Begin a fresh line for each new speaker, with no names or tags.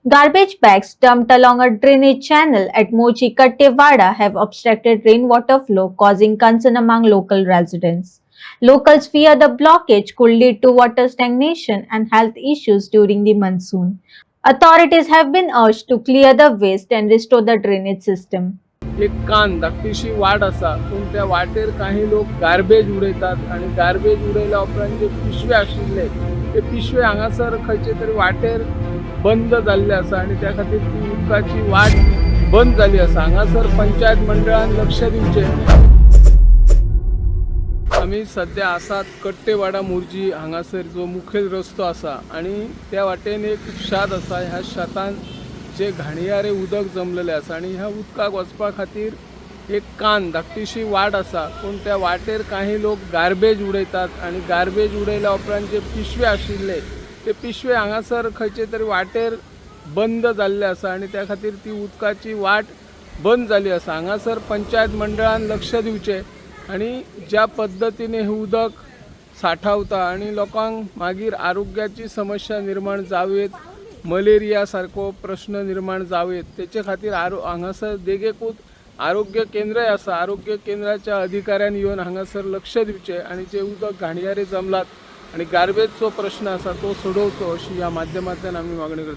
Garbage bags dumped along a drainage channel at Mochi Kattewada have obstructed rainwater flow, causing concern among local residents. Locals fear the blockage could lead to water stagnation and health issues during the monsoon. Authorities have been urged to clear the waste and restore the drainage system.
एक कान धाकटीशी वाट असा पूण त्या वाटेर काही लोक garbage उडयतात आणि गार्बेज उडयल्या उपरांत जे पिशवे आशिल्ले ते पिशवे हांगासर खंयचे तरी वाटेर बंद जाल्ले आसा आणि त्या खातीर ती उदकाची वाट बंद जाली आसा। हांगासर पंचायत मंडळान लक्ष दिवचें। आमी सध्या आसात कट्टेवाडा मोर्जी हांगासर जो मुखेल रस्तो आसा आणि त्या वाटेन एक शेत आसा। ह्या शेतान जे घाणयारे उदक जमलेले आसा आणि ह्या उदकाक वचपा खातीर एक कान धाकटीशी वाट आसा पूण त्या वाटेर काही लोक गार्बेज उडयतात आणि गार्बेज उडयल्या उपरांत जे पिशवे आशिल्ले ते पिशवे हांगासर खंयचे तरी वाटेर बंद जाल्ले आसा आणि त्या खातीर ती उदकाची वाट बंद जाली आसा। हांगासर पंचायत मंडळान लक्ष दिवचें आणि ज्या पद्धतीने हे उदक साठवता आणि लोकांक मागीर आरोग्याची समस्या निर्माण जावेत, मलेरिया सारको प्रश्न निर्माण जावेत तेचे खातीर हांगासर देगेकूच आरोग्य केंद्रय आसा। आरोग्य केंद्राच्या अधिकाऱ्यांनी येवन हांगासर लक्ष दिवचें आणि जे उदक घाणयारे जमलात आणि गार्बेजचो प्रश्न आसा तो सोडोवचो अशी ह्या माध्यमांतल्यान आमी मागणी करता।